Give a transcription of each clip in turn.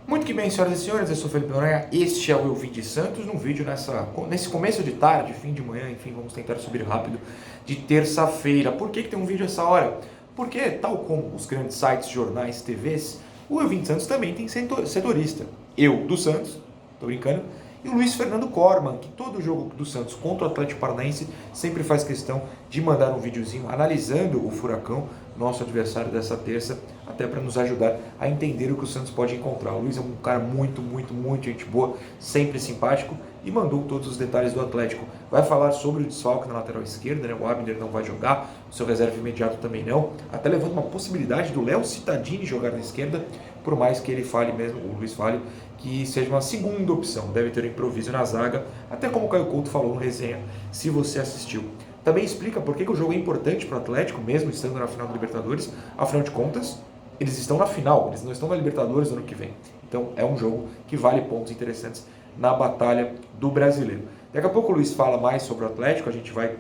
Muito que bem, senhoras e senhores, eu sou Felipe Noronha, este é o Eu Vim de Santos, num vídeo nesse começo de tarde, fim de manhã, enfim, vamos tentar subir rápido, de terça-feira. Por que tem um vídeo essa hora? Porque, tal como os grandes sites, jornais, TVs, o Eu Vim de Santos também tem setorista. Eu, do Santos, tô brincando, e o Luiz Fernando Corman, que todo jogo do Santos contra o Atlético Paranaense sempre faz questão de mandar um videozinho analisando o Furacão, nosso adversário dessa terça, até para nos ajudar a entender o que o Santos pode encontrar. O Luiz é um cara muito gente boa, sempre simpático e mandou todos os detalhes do Atlético. Vai falar sobre o desfalque na lateral esquerda, né? O Abner não vai jogar, o seu reserva imediato também não. Até levando uma possibilidade do Léo Cittadini jogar na esquerda, por mais que ele fale mesmo, o Luiz fale, que seja uma segunda opção. Deve ter um improviso na zaga, até como o Caio Couto falou no resenha, se você assistiu. Também explica por que o jogo é importante para o Atlético, mesmo estando na final da Libertadores. Afinal de contas, eles estão na final, eles não estão na Libertadores no ano que vem. Então é um jogo que vale pontos interessantes na batalha do Brasileiro. Daqui a pouco o Luiz fala mais sobre o Atlético, a gente vai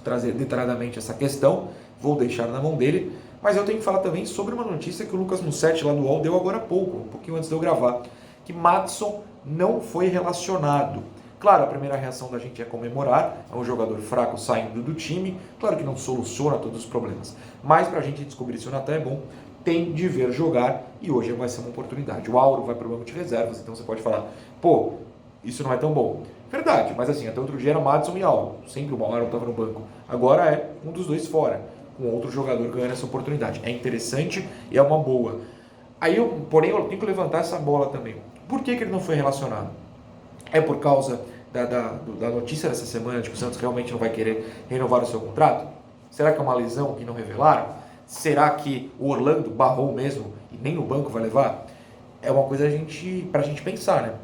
trazer detalhadamente essa questão, vou deixar na mão dele, mas eu tenho que falar também sobre uma notícia que o Lucas Mussetti lá do UOL deu agora há pouco, um pouquinho antes de eu gravar, que Madison não foi relacionado. Claro, a primeira reação da gente é comemorar, é um jogador fraco saindo do time, claro que não soluciona todos os problemas, mas para a gente descobrir se o Natan é bom, tem de ver jogar e hoje vai ser uma oportunidade. O Auro vai para o banco de reservas, então você pode falar, pô, isso não é tão bom. Verdade, mas assim, até outro dia era Madison e Auro, sempre o Auro estava no banco, agora é um dos dois fora, com outro jogador ganhando essa oportunidade. É interessante e é uma boa. Porém, eu tenho que levantar essa bola também. Por que ele não foi relacionado? É por causa da notícia dessa semana de que o Santos realmente não vai querer renovar o seu contrato? Será que é uma lesão que não revelaram? Será que o Orlando barrou mesmo e nem no banco vai levar? É uma coisa pra gente pensar, né?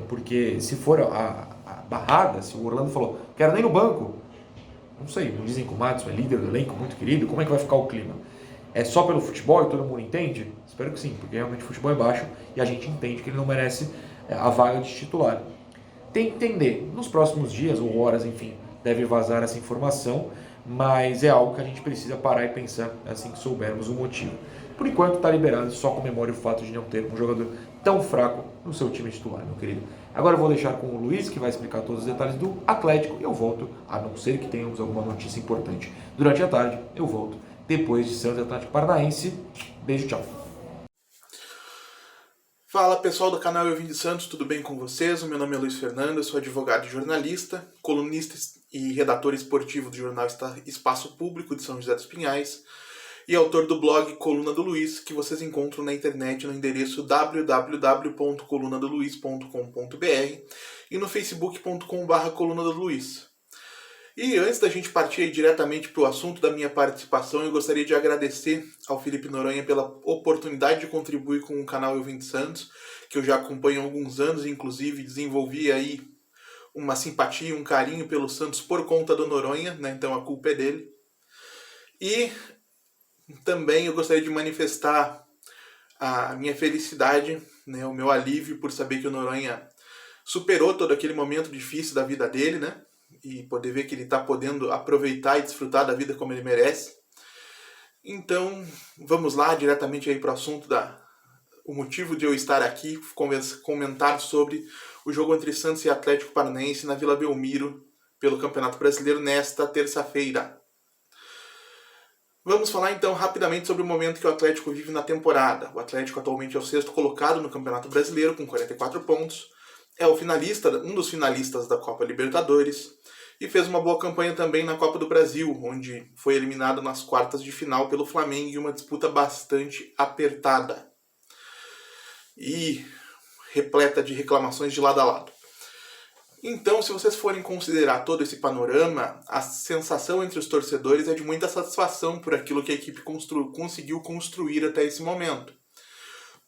Porque se for a barrada, se o Orlando falou, quero nem no banco, não sei, não dizem que o Madison é líder do elenco, muito querido, como é que vai ficar o clima? É só pelo futebol e todo mundo entende? Espero que sim, porque realmente o futebol é baixo e a gente entende que ele não merece a vaga de titular. Tem que entender, nos próximos dias ou horas, enfim, deve vazar essa informação, mas é algo que a gente precisa parar e pensar assim que soubermos o motivo. Por enquanto está liberado, só comemore o fato de não ter um jogador tão fraco no seu time titular, meu querido. Agora eu vou deixar com o Luiz, que vai explicar todos os detalhes do Atlético, e eu volto, a não ser que tenhamos alguma notícia importante durante a tarde, eu volto depois de Santos Atlético Paranaense. Beijo, tchau. Fala pessoal do canal Eu Vim de Santos, tudo bem com vocês? O meu nome é Luiz Fernando, eu sou advogado e jornalista, colunista e redator esportivo do jornal Espaço Público de São José dos Pinhais e autor do blog Coluna do Luiz, que vocês encontram na internet no endereço www.colunadoluiz.com.br e no facebook.com/coluna do Luiz. E antes da gente partir diretamente para o assunto da minha participação, eu gostaria de agradecer ao Felipe Noronha pela oportunidade de contribuir com o canal Eu Vim de Santos, que eu já acompanho há alguns anos, inclusive desenvolvi aí uma simpatia, um carinho pelo Santos por conta do Noronha, né? Então a culpa é dele. E também eu gostaria de manifestar a minha felicidade, né? O meu alívio por saber que o Noronha superou todo aquele momento difícil da vida dele, né? E poder ver que ele está podendo aproveitar e desfrutar da vida como ele merece. Então, vamos lá, diretamente aí para o assunto o motivo de eu estar aqui, comentar sobre o jogo entre Santos e Atlético Paranaense na Vila Belmiro, pelo Campeonato Brasileiro, nesta terça-feira. Vamos falar então rapidamente sobre o momento que o Atlético vive na temporada. O Atlético atualmente é o sexto colocado no Campeonato Brasileiro, com 44 pontos. É o finalista, um dos finalistas da Copa Libertadores, e fez uma boa campanha também na Copa do Brasil, onde foi eliminado nas quartas de final pelo Flamengo em uma disputa bastante apertada e repleta de reclamações de lado a lado. Então, se vocês forem considerar todo esse panorama, a sensação entre os torcedores é de muita satisfação por aquilo que a equipe conseguiu construir até esse momento.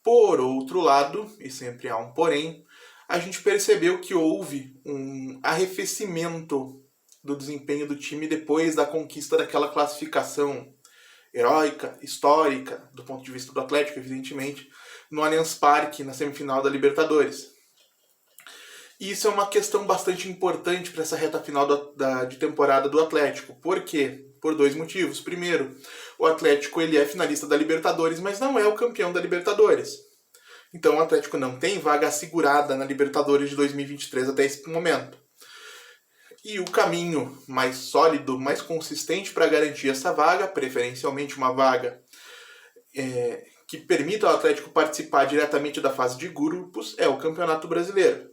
Por outro lado, e sempre há um porém, a gente percebeu que houve um arrefecimento do desempenho do time depois da conquista daquela classificação heróica, histórica, do ponto de vista do Atlético, evidentemente, no Allianz Parque, na semifinal da Libertadores. E isso é uma questão bastante importante para essa reta final de temporada do Atlético. Por quê? Por dois motivos. Primeiro, o Atlético ele é finalista da Libertadores, mas não é o campeão da Libertadores. Então o Atlético não tem vaga assegurada na Libertadores de 2023 até esse momento. E o caminho mais sólido, mais consistente para garantir essa vaga, preferencialmente uma vaga que permita ao Atlético participar diretamente da fase de grupos, é o Campeonato Brasileiro.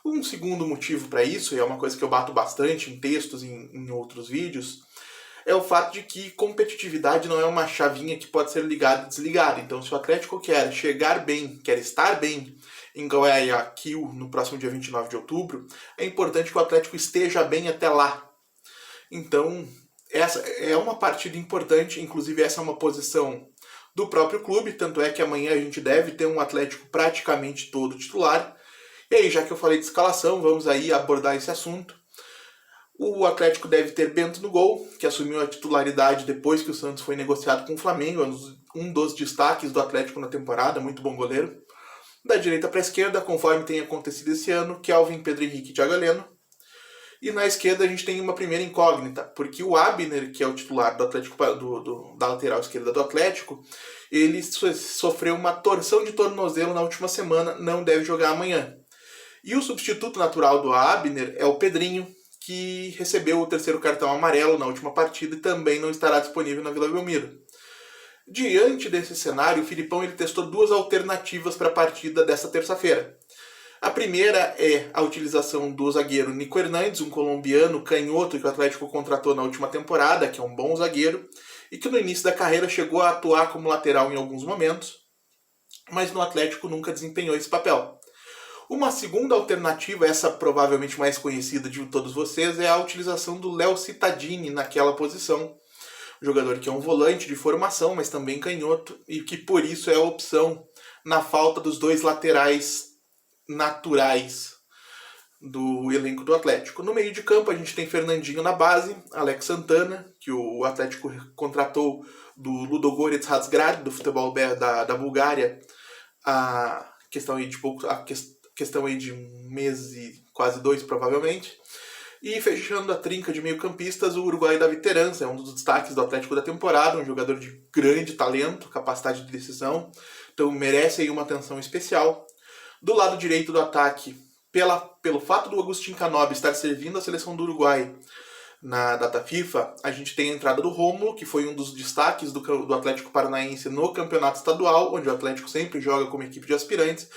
Um segundo motivo para isso, e é uma coisa que eu bato bastante em textos, em outros vídeos, é o fato de que competitividade não é uma chavinha que pode ser ligada e desligada. Então, se o Atlético quer chegar bem, quer estar bem em Guayaquil no próximo dia 29 de outubro, é importante que o Atlético esteja bem até lá. Então, essa é uma partida importante, inclusive essa é uma posição do próprio clube, tanto é que amanhã a gente deve ter um Atlético praticamente todo titular. E aí, já que eu falei de escalação, vamos aí abordar esse assunto. O Atlético deve ter Bento no gol, que assumiu a titularidade depois que o Santos foi negociado com o Flamengo, um dos destaques do Atlético na temporada, muito bom goleiro. Da direita para a esquerda, conforme tem acontecido esse ano, Kelvin, Pedro Henrique e Thiago Galeno. E na esquerda a gente tem uma primeira incógnita, porque o Abner, que é o titular do Atlético, da lateral esquerda do Atlético, ele sofreu uma torção de tornozelo na última semana, não deve jogar amanhã. E o substituto natural do Abner é o Pedrinho, que recebeu o terceiro cartão amarelo na última partida e também não estará disponível na Vila Belmiro. Diante desse cenário, o Filipão ele testou duas alternativas para a partida dessa terça-feira. A primeira é a utilização do zagueiro Nico Hernandes, um colombiano canhoto que o Atlético contratou na última temporada, que é um bom zagueiro, e que no início da carreira chegou a atuar como lateral em alguns momentos, mas no Atlético nunca desempenhou esse papel. Uma segunda alternativa, essa provavelmente mais conhecida de todos vocês, é a utilização do Léo Cittadini naquela posição. Um jogador que é um volante de formação, mas também canhoto, e que por isso é a opção na falta dos dois laterais naturais do elenco do Atlético. No meio de campo a gente tem Fernandinho na base, Alex Santana, que o Atlético contratou do Ludogorets Razgrad, do futebol da Bulgária, a questão aí de um mês e quase dois, provavelmente. E fechando a trinca de meio-campistas, o Uruguai David Terans, é um dos destaques do Atlético da temporada, um jogador de grande talento, capacidade de decisão, então merece aí uma atenção especial. Do lado direito do ataque, pelo fato do Agustín Canóbio estar servindo a seleção do Uruguai na data FIFA, a gente tem a entrada do Rômulo, que foi um dos destaques do Atlético Paranaense no campeonato estadual, onde o Atlético sempre joga como equipe de aspirantes.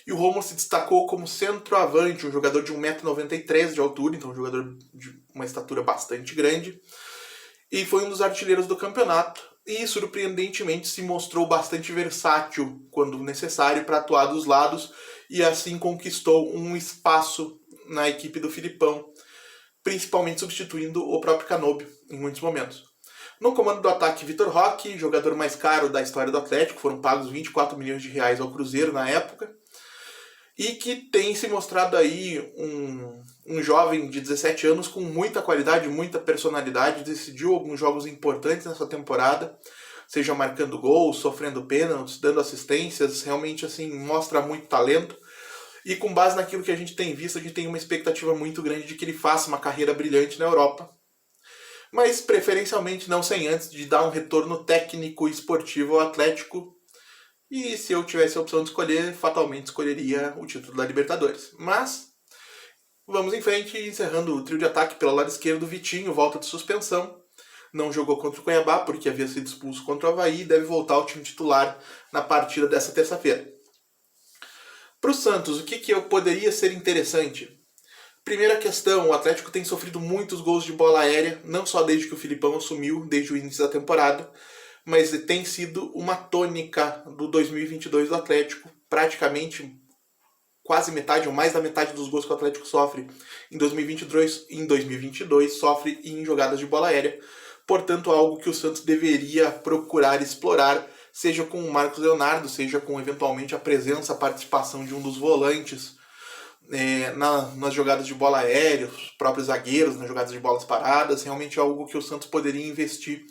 E o Rômulo se destacou como centroavante, um jogador de 1,93 m de altura, então um jogador de uma estatura bastante grande. E foi um dos artilheiros do campeonato. E, surpreendentemente, se mostrou bastante versátil quando necessário para atuar dos lados e assim conquistou um espaço na equipe do Filipão, principalmente substituindo o próprio Canóbio em muitos momentos. No comando do ataque, Vitor Roque, jogador mais caro da história do Atlético, foram pagos 24 milhões de reais ao Cruzeiro na época, e que tem se mostrado aí um jovem de 17 anos com muita qualidade, muita personalidade, decidiu alguns jogos importantes nessa temporada, seja marcando gols, sofrendo pênaltis, dando assistências, realmente assim mostra muito talento. E com base naquilo que a gente tem visto, a gente tem uma expectativa muito grande de que ele faça uma carreira brilhante na Europa. Mas preferencialmente não sem antes de dar um retorno técnico e esportivo ao Atlético. E se eu tivesse a opção de escolher, fatalmente escolheria o título da Libertadores. Mas vamos em frente, encerrando o trio de ataque pelo lado esquerdo, Vitinho volta de suspensão. Não jogou contra o Cuiabá porque havia sido expulso contra o Avaí e deve voltar ao time titular na partida dessa terça-feira. Para o Santos, o que poderia ser interessante? Primeira questão, o Atlético tem sofrido muitos gols de bola aérea, não só desde que o Filipão assumiu, desde o início da temporada, mas tem sido uma tônica do 2022 do Atlético. Praticamente quase metade ou mais da metade dos gols que o Atlético sofre em 2022 sofre em jogadas de bola aérea. Portanto, algo que o Santos deveria procurar explorar, seja com o Marcos Leonardo, seja com eventualmente a participação de um dos volantes nas jogadas de bola aérea, os próprios zagueiros nas jogadas de bolas paradas. Realmente é algo que o Santos poderia investir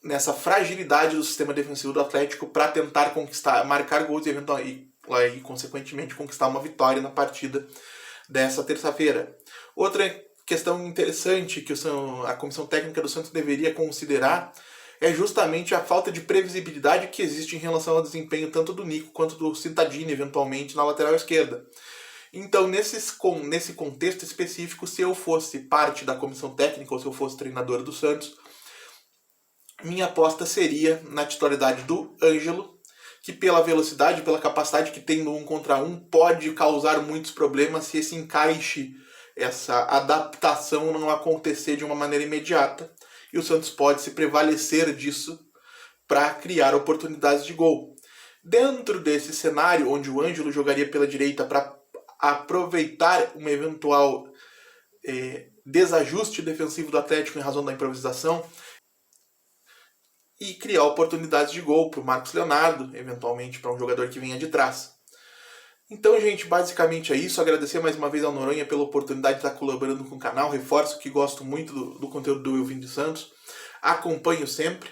nessa fragilidade do sistema defensivo do Atlético para tentar marcar gols e consequentemente conquistar uma vitória na partida dessa terça-feira. Outra questão interessante que a comissão técnica do Santos deveria considerar é justamente a falta de previsibilidade que existe em relação ao desempenho tanto do Nico quanto do Cittadini, eventualmente, na lateral esquerda. Então, nesse contexto específico, se eu fosse parte da comissão técnica ou se eu fosse treinador do Santos, minha aposta seria na titularidade do Ângelo, que pela velocidade, pela capacidade que tem no 1 contra 1, pode causar muitos problemas se esse encaixe, essa adaptação não acontecer de uma maneira imediata. E o Santos pode se prevalecer disso para criar oportunidades de gol. Dentro desse cenário, onde o Ângelo jogaria pela direita para aproveitar um eventual desajuste defensivo do Atlético em razão da improvisação, e criar oportunidades de gol para o Marcos Leonardo, eventualmente para um jogador que venha de trás. Então, gente, basicamente é isso. Agradecer mais uma vez ao Noronha pela oportunidade de estar colaborando com o canal. Reforço que gosto muito do conteúdo do Wilvin dos Santos. Acompanho sempre.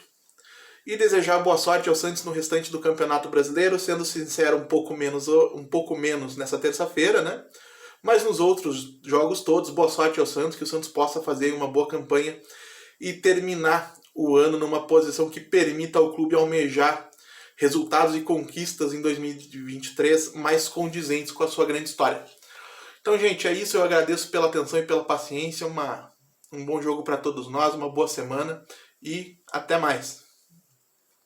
E desejar boa sorte ao Santos no restante do Campeonato Brasileiro. Sendo sincero, um pouco menos nessa terça-feira, né? Mas nos outros jogos todos, boa sorte ao Santos. Que o Santos possa fazer uma boa campanha e terminar o ano numa posição que permita ao clube almejar resultados e conquistas em 2023 mais condizentes com a sua grande história. Então, gente, é isso. Eu agradeço pela atenção e pela paciência. Um bom jogo para todos nós, uma boa semana e até mais.